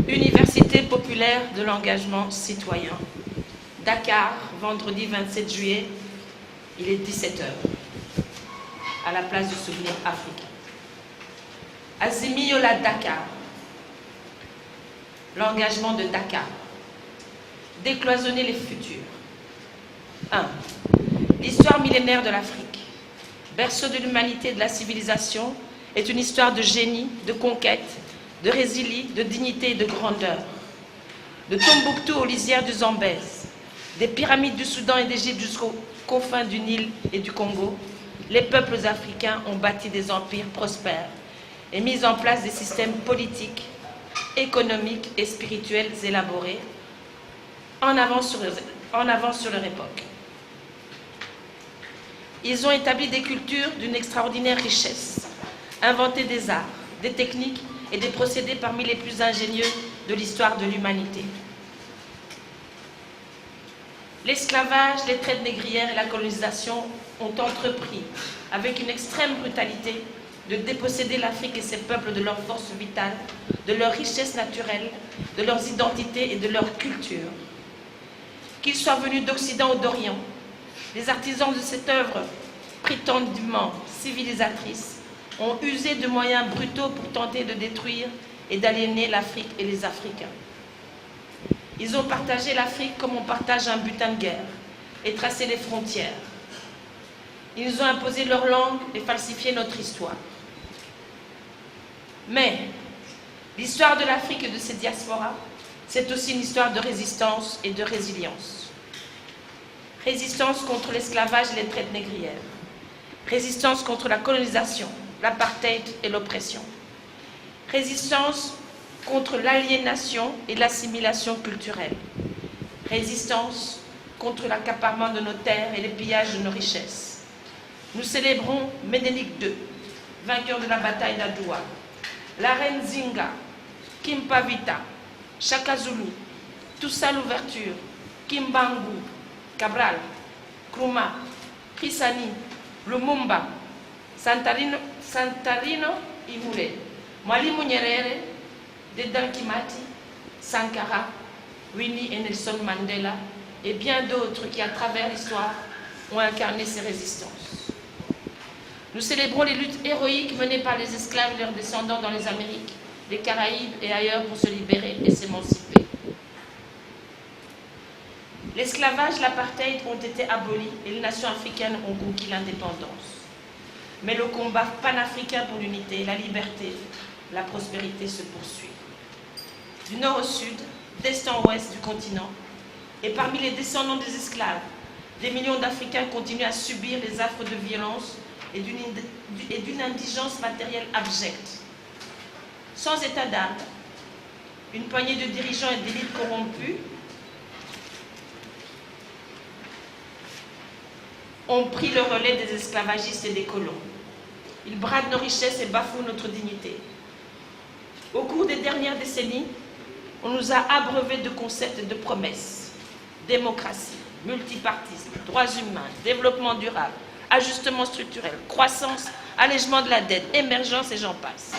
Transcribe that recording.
Université populaire de l'engagement citoyen. Dakar, vendredi 27 juillet, il est 17 h, à la place du souvenir africain. Azimio la Dakar, l'engagement de Dakar. Décloisonner les futurs. 1. L'histoire millénaire de l'Afrique, berceau de l'humanité et de la civilisation, est une histoire de génie, de conquête, de résilience, de dignité et de grandeur. De Tombouctou aux lisières du Zambèze, des pyramides du Soudan et d'Égypte jusqu'aux confins du Nil et du Congo, les peuples africains ont bâti des empires prospères et mis en place des systèmes politiques, économiques et spirituels élaborés en avance sur leur époque. Ils ont établi des cultures d'une extraordinaire richesse, inventé des arts, des techniques et des procédés parmi les plus ingénieux de l'histoire de l'humanité. L'esclavage, les traites négrières et la colonisation ont entrepris, avec une extrême brutalité, de déposséder l'Afrique et ses peuples de leur force vitale, de leur richesse naturelle, de leurs identités et de leur culture. Qu'ils soient venus d'Occident ou d'Orient, les artisans de cette œuvre prétendument civilisatrice ont usé de moyens brutaux pour tenter de détruire et d'aliéner l'Afrique et les Africains. Ils ont partagé l'Afrique comme on partage un butin de guerre et tracé les frontières. Ils nous ont imposé leur langue et falsifié notre histoire. Mais l'histoire de l'Afrique et de ses diasporas, c'est aussi une histoire de résistance et de résilience. Résistance contre l'esclavage et les traites négrières. Résistance contre la colonisation, l'apartheid et l'oppression. Résistance contre l'aliénation et l'assimilation culturelle. Résistance contre l'accaparement de nos terres et les pillages de nos richesses. Nous célébrons Ménélique II, vainqueur de la bataille d'Adoua, la reine Zinga, Kimpavita, Shaka Zulu, Toussaint Louverture, Kimbangu, Cabral, Nkrumah, Kisani, Lumumba, Santarino Imure, Mwalimu Nyerere, Dedan Kimati, Sankara, Winnie et Nelson Mandela et bien d'autres qui, à travers l'histoire, ont incarné ces résistances. Nous célébrons les luttes héroïques menées par les esclaves et leurs descendants dans les Amériques, les Caraïbes et ailleurs pour se libérer et s'émanciper. L'esclavage, l'apartheid ont été abolis et les nations africaines ont conquis l'indépendance. Mais le combat panafricain pour l'unité, la liberté, la prospérité se poursuit. Du nord au sud, d'est en ouest du continent, et parmi les descendants des esclaves, des millions d'Africains continuent à subir les affres de violence et d'une indigence matérielle abjecte. Sans état d'âme, une poignée de dirigeants et d'élites corrompus ont pris le relais des esclavagistes et des colons. Ils bradent nos richesses et bafouent notre dignité. Au cours des dernières décennies, on nous a abreuvés de concepts et de promesses. Démocratie, multipartisme, droits humains, développement durable, ajustement structurel, croissance, allègement de la dette, émergence et j'en passe.